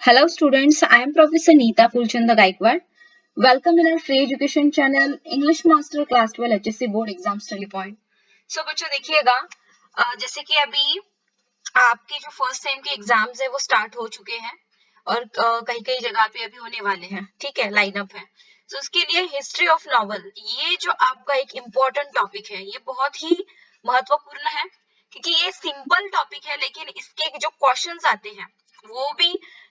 Hello students, I am Professor Neeta Fulchanda Gaikwad. Welcome in our free education channel English Master Class 12 HSC Board Exam Study Point. So बच्चों देखिएगा, जैसे कि अभी आपके जो first sem के exams है वो स्टार्ट हो चुके हैं और कई कई जगह पे अभी होने वाले हैं, ठीक है, लाइनअप है. तो उसके लिए हिस्ट्री ऑफ नॉवल, ये जो आपका एक इम्पोर्टेंट टॉपिक है, ये बहुत ही महत्वपूर्ण है क्योंकि ये सिंपल टॉपिक है, लेकिन इसके जो क्वेश्चंस आते हैं वो भी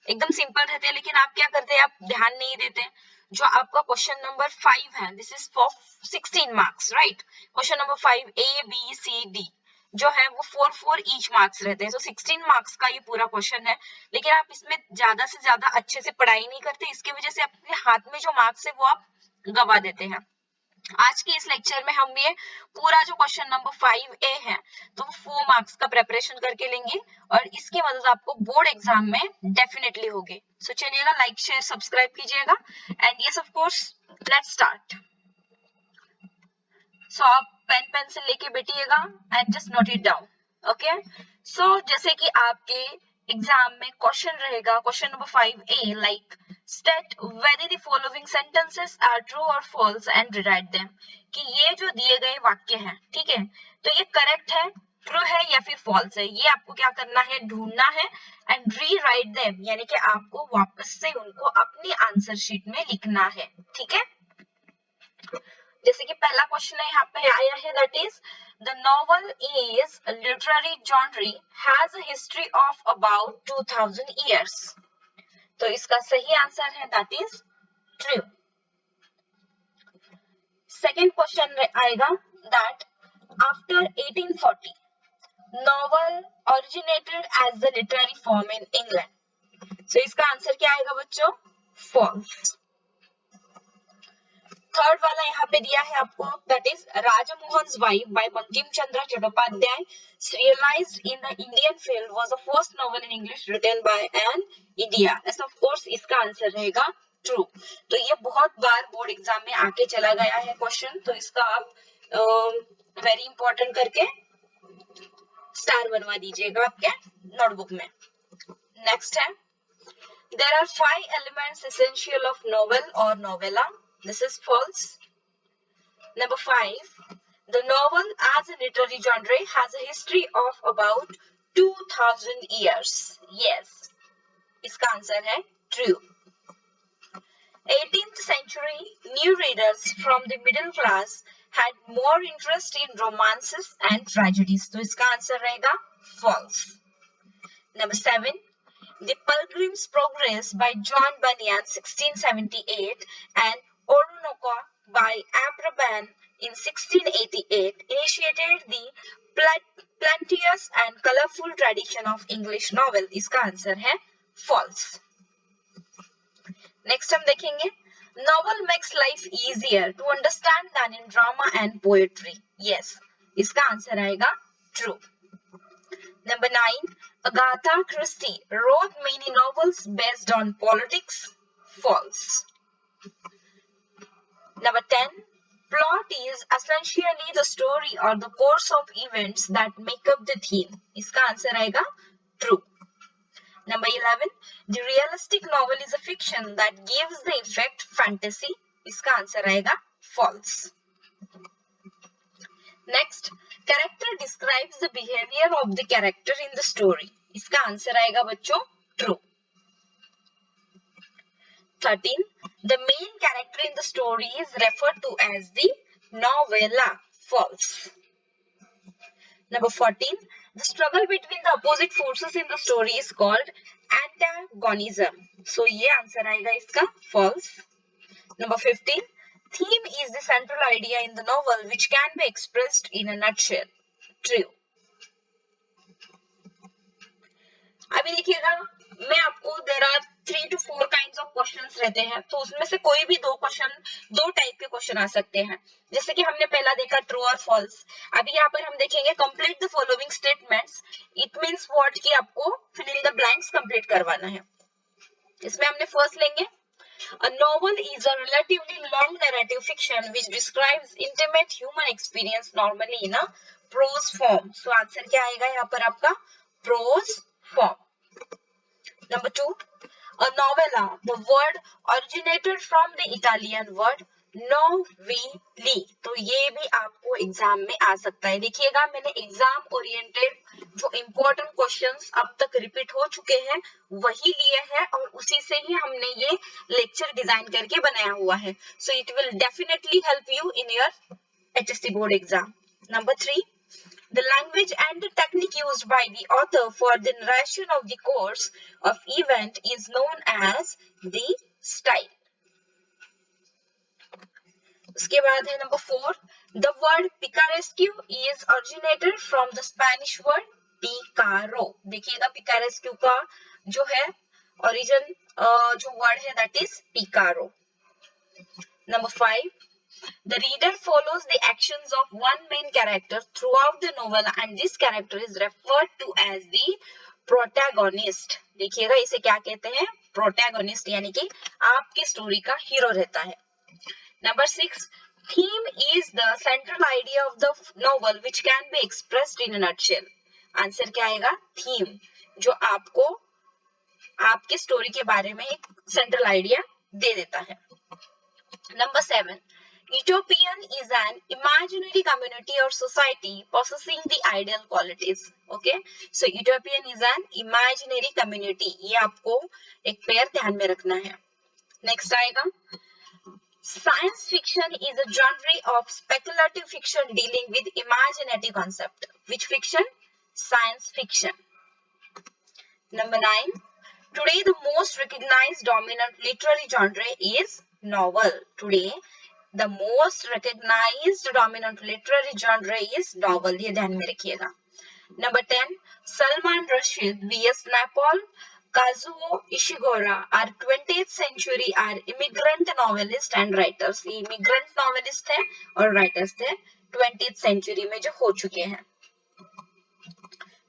एकदम सिंपल रहते हैं, लेकिन आप क्या करते हैं, आप ध्यान नहीं देते. जो आपका क्वेश्चन नंबर 5 है, this is for 16 marks, right. Question number 5 ABCD जो है वो 4 ईच मार्क्स रहते हैं. तो 16 मार्क्स का ये पूरा क्वेश्चन है, लेकिन आप इसमें ज्यादा से ज्यादा अच्छे से पढ़ाई नहीं करते, इसकी वजह से अपने हाथ में जो मार्क्स है वो आप गवा देते हैं. आज के इस लेक्चर में हम ये पूरा जो क्वेश्चन नंबर 5A है तो 4 मार्क्स का प्रिपरेशन करके लेंगे और इसकी मदद आपको बोर्ड एग्जाम में डेफिनेटली होगी. सो चलिएगा, लाइक शेयर सब्सक्राइब कीजिएगा and yes of course let's start. So आप पेन पेंसिल लेके बैठिएगा and just note it down. Okay, so जैसे कि आपके एग्जाम में क्वेश्चन रहेगा, question number 5A, like state whether the following sentences are true or false and rewrite them. कि ये जो दिए गए वाक्य हैं, ठीक है, तो ये करेक्ट है, ट्रू है या फिर फॉल्स है, ये आपको क्या करना है, ढूंढना है एंड रीराइट देम, यानी कि आपको वापस से उनको अपनी आंसर शीट में लिखना है. ठीक है, जैसे कि पहला क्वेश्चन है यहाँ पे आया है, that is the novel is literary genre has a history of about 2000 years. तो इसका सही आंसर है that is true. Second question आएगा that after 1840 novel originated as the literary form in England. So इसका आंसर क्या आएगा बच्चों, false. Third वाला यहाँ पे दिया है आपको, that is Rajmohan's wife by Bankim Chandra Chattopadhyay serialized in the Indian film was the first novel in English written by an India. Yes, of course इसका आंसर रहेगा ट्रू. तो ये बहुत बार बोर्ड एग्जाम में आके चला गया है क्वेश्चन, तो इसका आप वेरी इंपॉर्टेंट करके स्टार बनवा दीजिएगा आपके नोटबुक में. नेक्स्ट है, there are 5 elements essential of novel or novella. This is false. Number 5, the novel as a literary genre has a history of about 2000 years. Yes, इसका आंसर है true. 18th century new readers from the middle class had more interest in romances and tragedies. तो इसका answer रहेगा false. Number 7, The Pilgrim's Progress by John Bunyan 1678 and Orinoco by Abraham in 1688 initiated the plenteous and colorful tradition of English novel. इसका answer है false. Next हम देखेंगे, novel makes life easier to understand than in drama and poetry. Yes, इसका answer आएगा true. Number 9, Agatha Christie wrote many novels based on politics. False. Number 10, plot is essentially the story or the course of events that make up the theme. इसका answer आएगा true. Number 11, the realistic novel is a fiction that gives the effect fantasy. इसका answer आएगा false. Next, character describes the behavior of the character in the story. इसका answer आएगा बच्चों true. 13, the main character in the story is referred to as the novella. False. Number 14, the struggle between the opposite forces in the story is called antagonism. So ये answer आएगा इसका false. Number 15, theme is the central idea in the novel which can be expressed in a nutshell. True. अभी देखिएगा, मैं आपको there are 3 to 4 kinds of questions रहते हैं, तो उसमें से कोई भी दो टाइप के क्वेश्चन आ सकते हैं. जैसे कि हमने पहला देखा ट्रू और फॉल्स. अभी यहाँ पर हम देखेंगे complete the following statements. It means what कि आपको fill in the blanks complete करवाना है. इसमें हमने फर्स्ट लेंगे, a novel is a relatively long narrative fiction which describes intimate human experience normally in a prose form. So answer क्या आएगा यहाँ पर आपका prose form. Number 2, novella, the word originated from the Italian word novelli. तो ये भी आपको exam में आ सकता है. देखिएगा मैंने एग्जाम ओरिएंटेड जो इम्पोर्टेंट क्वेश्चंस अब तक रिपीट हो चुके हैं वही लिए हैं और उसी से ही हमने ये लेक्चर डिजाइन करके बनाया हुआ है. So it will definitely help you in your HSC board exam. Number 3, the language and the technique used by the author for the narration of the course of event is known as the style. उसके बाद है number 4, the word picaresque is originated from the Spanish word picaro. देखिएगा picaresque का जो है origin जो word है that is picaro. Number 5, the reader follows the actions of one main character throughout the novel and this character is referred to as the protagonist. देखिएगा इसे क्या कहते हैं, protagonist, यानी कि आपकी स्टोरी का हीरो रहता है. Number 6, theme is the central idea of the novel which can be expressed in a nutshell. Answer क्या आएगा, थीम, जो आपको आपके स्टोरी के बारे में एक सेंट्रल आइडिया दे देता है. Number 7, utopian is an imaginary community or society possessing the ideal qualities. Okay, so utopian is an imaginary community. ये आपको एक पेयर ध्यान में रखना है. Next आएगा, science fiction is a genre of speculative fiction dealing with imaginative concept. Which fiction? Science fiction. Number 9, today the most recognized dominant literary genre is novel. Today the most recognized dominant literary genre is novel. ये ध्यान में रखिएगा. Number 10, Salman Rushdie, V.S. Naipaul, Kazuo Ishiguro are 20th century are immigrant novelists and writers. ये immigrant novelist है और writers थे 20th century में जो हो चुके हैं.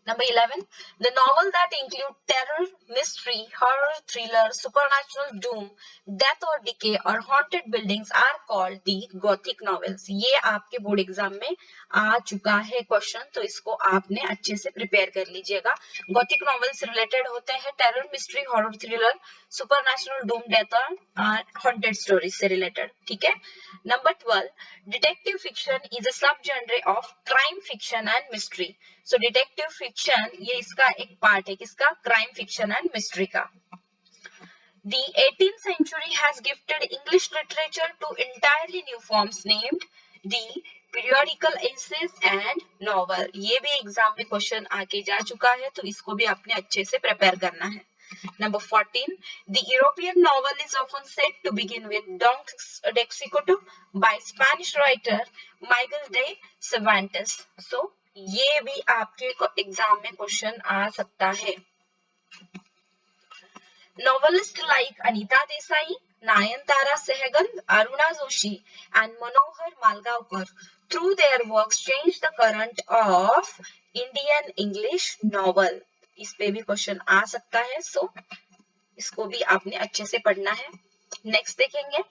Number 11, the novel that include terror, mystery, horror, thriller, supernatural, doom, death or decay और haunted buildings are called the gothic novels. ये आपके बोर्ड एग्जाम में आ चुका है क्वेश्चन, तो इसको आपने अच्छे से प्रिपेयर कर लीजिएगा. गॉथिक नॉवेल्स रिलेटेड होते हैं terror, mystery, horror, thriller, supernatural, Doom, death और हॉन्टेड स्टोरीज से रिलेटेड. ठीक है. Number 12, detective fiction is a subgenre of crime fiction and mystery. So detective fiction ये इसका एक पार्ट है किसका, crime fiction and mystery का. The 18th century has gifted English literature to entirely new forms named the periodical essays and novel. ये भी exam में question आके जा चुका है, तो इसको भी आपने अच्छे से प्रिपेयर करना है. Number 14, the European novel is often said to begin with Don Quixote by Spanish writer Miguel de Cervantes. So ये भी आपके एग्जाम में क्वेश्चन आ सकता है. Novelists like Anita Desai, Nayantara Sehgal, Aruna Joshi and Manohar Malgaonkar through their works changed the current of Indian English novel. इस पे भी question आ सकता है, सो इसको भी आपने अच्छे से पढ़ना है. नेक्स्ट देखेंगे,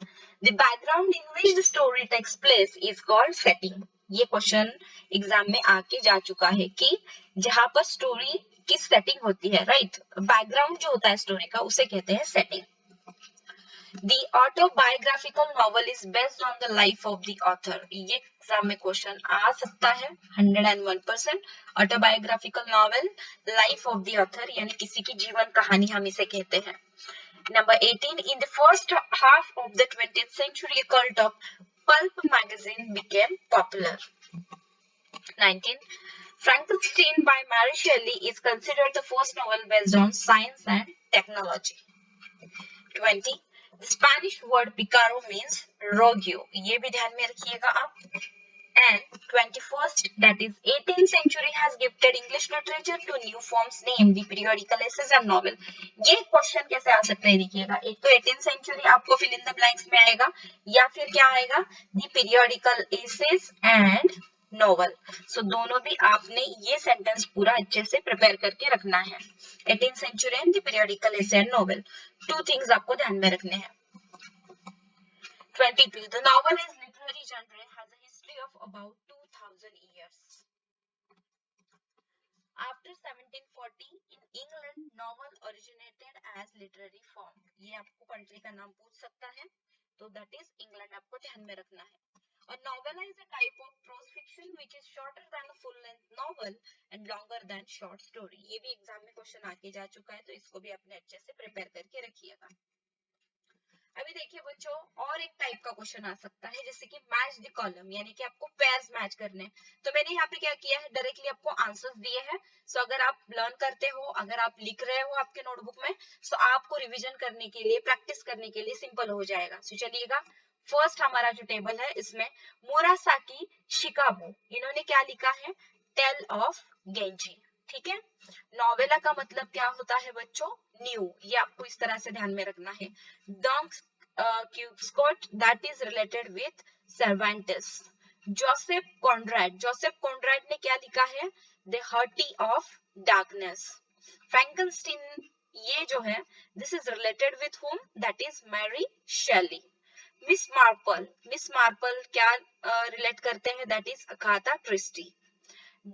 the background in which the story takes place is called setting. ये क्वेश्चन एग्जाम में आके जा चुका है कि जहां पर स्टोरी की सेटिंग होती है, राइट, बैकग्राउंड जो होता है स्टोरी का उसे कहते हैं setting. The autobiographical novel is based on the life of the author. ये एग्जाम में क्वेश्चन आ सकता है 101%. Autobiographical novel, life of the author, यानी किसी की जीवन कहानी हम इसे कहते हैं. Number 18, in the first half of the 20th century, a cult of pulp magazine became popular. 19, Frankenstein by Mary Shelley is considered the first novel based on science and technology. 20, the Spanish word picaro means rogue. ये भी ध्यान में रखिएगा आप. And 21st, that is 18th century has gifted English literature to new forms named the periodical essays and novel. ये question कैसे आ सकता है देखिएगा, एक तो 18th century आपको fill in the blanks में आएगा या फिर क्या आएगा, the periodical essays and novel. So दोनों भी आपने ये सेंटेंस पूरा अच्छे से प्रिपेयर करके रखना है. 18th century and the periodical essay and novel, two things आपको ध्यान में रखने हैं. 22, the novel is literary genre has a history of about 2000 years. After 1740, in England novel originated as literary form, ये आपको कंट्री का नाम पूछ सकता है, तो दैट इज इंग्लैंड, आपको ध्यान में रखना है। A novella is a type of prose fiction which is shorter than a full length novel and longer than short story. ये भी एग्जाम में क्वेश्चन आके जा चुका है, तो इसको भी अपने अच्छे से प्रिपेयर करके रखिएगा। अभी देखिए बच्चों, और एक टाइप का क्वेश्चन आ सकता है, जैसे कि मैच द कॉलम, यानी कि आपको पेयर्स मैच करने। तो मैंने यहाँ पे क्या किया है, डायरेक्टली आपको आंसर्स दिए हैं। सो अगर आप लर्न करते हो, अगर आप लिख रहे हो आपके नोटबुक में, सो आपको रिविजन करने के लिए, प्रैक्टिस करने के लिए सिंपल हो जाएगा। सो चलिएगा, फर्स्ट हमारा जो टेबल है, इसमें मुरासाकी शिकाबू, इन्होंने क्या लिखा है, टेल ऑफ गेंजी। ठीक है, नोवेला का मतलब क्या होता है बच्चों, न्यू, ये आपको इस तरह से ध्यान में रखना है। Don Quixote, that is related with Cervantes. Joseph Conrad ने क्या लिखा है, the heart of darkness. Frankenstein, ये जो है, this is related with whom, that is Mary Shelley. Miss Marple क्या रिलेट करते हैं, that is Agatha Christie.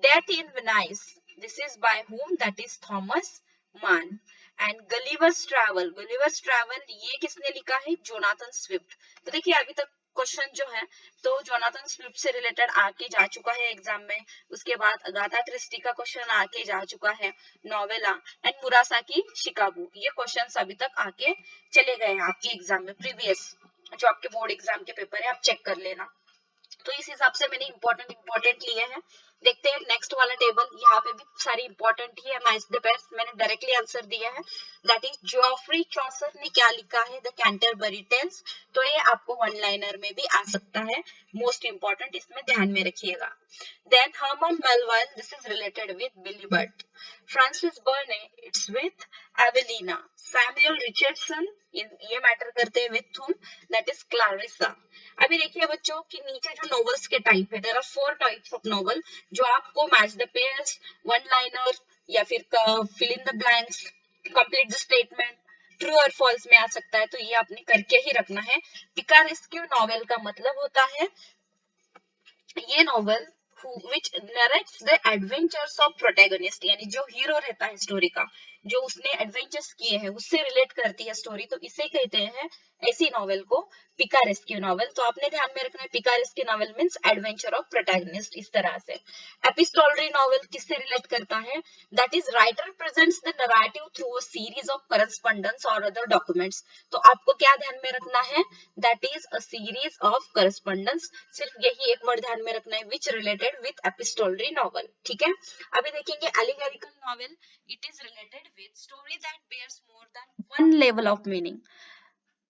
Death in Venice, this is by whom, that is Thomas Mann. And Gulliver's travel ये किसने लिखा है, जोनाथन स्विफ्ट। तो देखिए अभी तक क्वेश्चन जो है, तो जोनाथन स्विफ्ट से रिलेटेड आके जा चुका है एग्जाम में। उसके बाद अगाथा क्रिस्टी का क्वेश्चन आके जा चुका है, नोवेला एंड मुरासाकी शिकागो, ये क्वेश्चंस अभी तक आके चले गए हैं आपके एग्जाम में, प्रीवियस जो आपके बोर्ड एग्जाम के पेपर है, आप चेक कर लेना। तो इस हिसाब से मैंने इंपॉर्टेंट लिए हैं। देखते हैं नेक्स्ट वाला टेबल, यहाँ पे भी सारी इंपॉर्टेंट ही है। मैच द पेयर्स मैंने डायरेक्टली आंसर दिया है, दैट इज जोफ्री चॉसर ने क्या लिखा है, द कैंटरबरी टेल्स। तो ये आपको वन लाइनर में भी आ सकता है, मोस्ट इंपॉर्टेंट, इसमें ध्यान में रखिएगा। Then Herman Melville, this is related with Billy Bird. Frances Burney, it's with Evelina. Samuel Richardson, ये मैटर करते हैं with whom, that is Clarissa. अभी देखिए बच्चों कि नीचे जो नॉवेल्स के टाइप है, there are 4 types of novel, जो आपको match the pairs, one liner, या फिर fill in the blanks, complete the statement, true और फॉल्स में आ सकता है। तो ये आपने करके ही रखना है। पिकारेस्क्यू नॉवेल का मतलब होता है, ये novel which narrates the adventures of protagonist, यानी जो हीरो रहता है स्टोरी का, जो उसने एडवेंचर्स किए हैं उससे रिलेट करती है स्टोरी, तो इसे कहते हैं ऐसी नॉवेल को पिकारेस्क्यू नॉवेल। तो आपने ध्यान में रखना है, picaresque novel means adventure of protagonist, इस तरह से। एपिस्टोलरी नॉवेल किससे रिलेट करता है, that is writer presents the narrative through a series of correspondence और अदर डॉक्यूमेंट्स। तो आपको क्या ध्यान में रखना है, that is a series of correspondence, सिर्फ यही एक वर्ड ध्यान में रखना है, which related with epistolary novel. ठीक है, अभी देखेंगे allegorical novel, it is related with story that bears more than one level of meaning.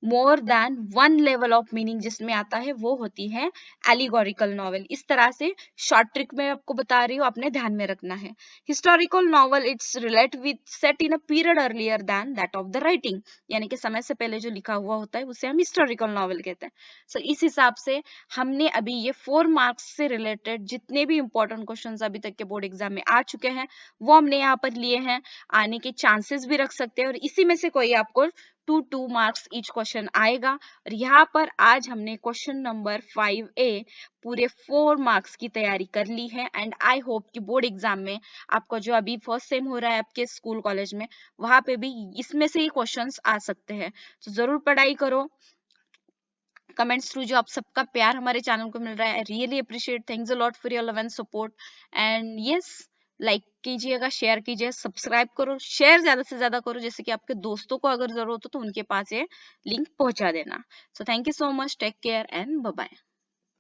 More than one level of meaning जिसमें आता है, वो होती है एलिगोरिकल नॉवेल। इस तरह से शॉर्ट ट्रिक में आपको बता रही हूँ, आपने ध्यान में रखना है। Historical novel, it's relate with set in a period earlier than that of the writing, यानी कि समय से पहले जो लिखा हुआ होता है उसे हम हिस्टोरिकल नॉवेल कहते हैं। सो इस हिसाब से हमने अभी ये 4 मार्क्स से रिलेटेड जितने भी इंपॉर्टेंट क्वेश्चन अभी तक के बोर्ड एग्जाम में आ चुके हैं, वो हमने यहाँ पर लिए हैं। आने के चांसेस भी रख सकते हैं, और इसी में से कोई आपको 2 मार्क्स ईच क्वेश्चन आएगा। और यहाँ पर आज हमने क्वेश्चन नंबर 5A पूरे 4 मार्क्स की तैयारी कर ली है। एंड आई होप कि बोर्ड एग्जाम में आपका जो अभी फर्स्ट सेम हो रहा है आपके स्कूल कॉलेज में, वहां पे भी इसमें से ही क्वेश्चंस आ सकते हैं। तो जरूर पढ़ाई करो। कमेंट्स थ्रू जो आप सबका प्यार हमारे चैनल को मिल रहा है, I really appreciate, thanks a lot for your love and support. And yes, like कीजिएगा, शेयर कीजिए, सब्सक्राइब करो, शेयर ज्यादा से ज्यादा करो, जैसे कि आपके दोस्तों को अगर जरूरत हो तो उनके पास ये लिंक पहुंचा देना। So thank you so much, take care and bye bye.